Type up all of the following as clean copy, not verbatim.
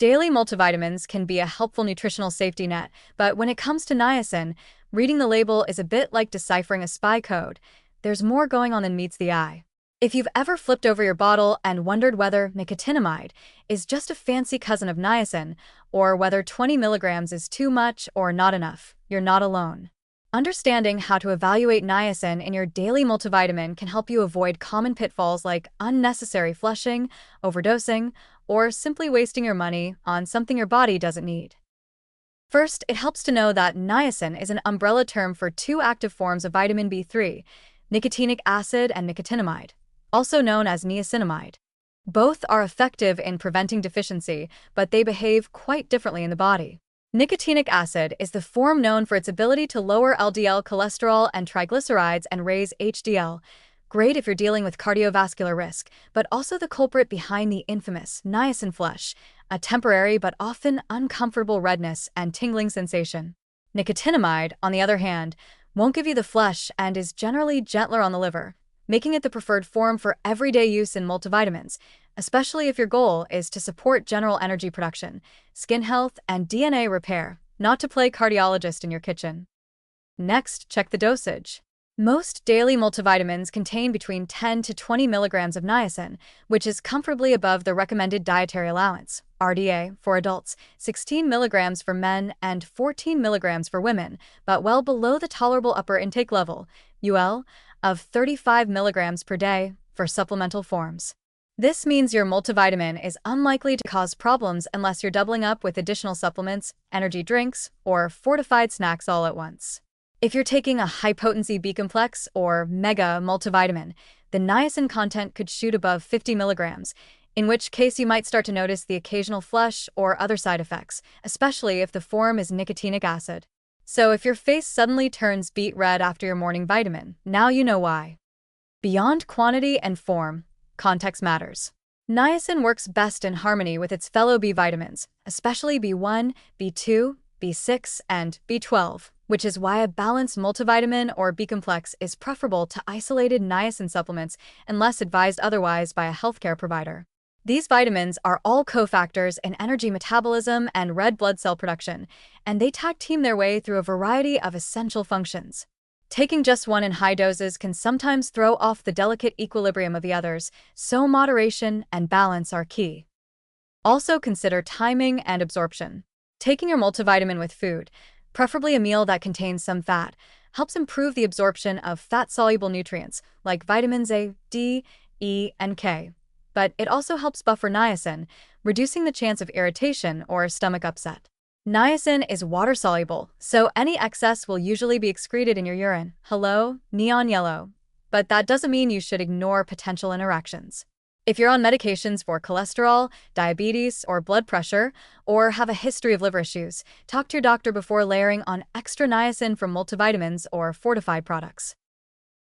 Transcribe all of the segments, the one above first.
Daily multivitamins can be a helpful nutritional safety net, but when it comes to niacin, reading the label is a bit like deciphering a spy code. There's more going on than meets the eye. If you've ever flipped over your bottle and wondered whether nicotinamide is just a fancy cousin of niacin, or whether 20 milligrams is too much or not enough, you're not alone. Understanding how to evaluate niacin in your daily multivitamin can help you avoid common pitfalls like unnecessary flushing, overdosing, or simply wasting your money on something your body doesn't need. First, it helps to know that niacin is an umbrella term for two active forms of vitamin B3, nicotinic acid and nicotinamide, also known as niacinamide. Both are effective in preventing deficiency, but they behave quite differently in the body. Nicotinic acid is the form known for its ability to lower LDL cholesterol and triglycerides and raise HDL. Great if you're dealing with cardiovascular risk, but also the culprit behind the infamous niacin flush, a temporary but often uncomfortable redness and tingling sensation. Nicotinamide, on the other hand, won't give you the flush and is generally gentler on the liver, making it the preferred form for everyday use in multivitamins, especially if your goal is to support general energy production, skin health, and DNA repair, not to play cardiologist in your kitchen. Next, check the dosage. Most daily multivitamins contain between 10 to 20 milligrams of niacin, which is comfortably above the recommended dietary allowance, RDA, for adults, 16 milligrams for men, and 14 milligrams for women, but well below the tolerable upper intake level, UL, of 35 milligrams per day for supplemental forms. This means your multivitamin is unlikely to cause problems unless you're doubling up with additional supplements, energy drinks, or fortified snacks all at once. If you're taking a high-potency B-complex or mega multivitamin, the niacin content could shoot above 50 milligrams, in which case you might start to notice the occasional flush or other side effects, especially if the form is nicotinic acid. So if your face suddenly turns beet red after your morning vitamin, now you know why. Beyond quantity and form, context matters. Niacin works best in harmony with its fellow B vitamins, especially B1, B2, B6, and B12, which is why a balanced multivitamin or B-complex is preferable to isolated niacin supplements unless advised otherwise by a healthcare provider. These vitamins are all cofactors in energy metabolism and red blood cell production, and they tag-team their way through a variety of essential functions. Taking just one in high doses can sometimes throw off the delicate equilibrium of the others, so moderation and balance are key. Also consider timing and absorption. Taking your multivitamin with food, preferably a meal that contains some fat, helps improve the absorption of fat-soluble nutrients like vitamins A, D, E, and K. But it also helps buffer niacin, reducing the chance of irritation or stomach upset. Niacin is water-soluble, so any excess will usually be excreted in your urine. Hello, neon yellow. But that doesn't mean you should ignore potential interactions. If you're on medications for cholesterol, diabetes, or blood pressure, or have a history of liver issues, talk to your doctor before layering on extra niacin from multivitamins or fortified products.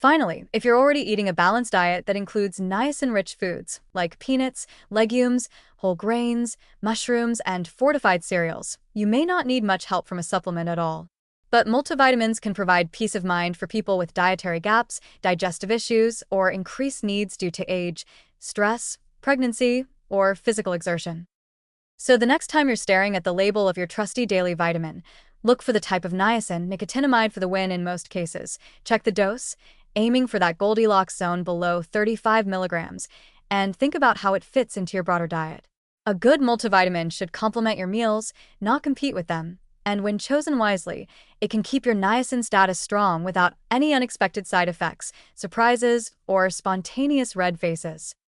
Finally, if you're already eating a balanced diet that includes niacin-rich foods like peanuts, legumes, whole grains, mushrooms, and fortified cereals, you may not need much help from a supplement at all. But multivitamins can provide peace of mind for people with dietary gaps, digestive issues, or increased needs due to age, stress, pregnancy, or physical exertion. So the next time you're staring at the label of your trusty daily vitamin, look for the type of niacin, nicotinamide for the win in most cases. Check the dose, aiming for that Goldilocks zone below 35 milligrams, and think about how it fits into your broader diet. A good multivitamin should complement your meals, not compete with them, and when chosen wisely, it can keep your niacin status strong without any unexpected side effects, surprises, or spontaneous red faces.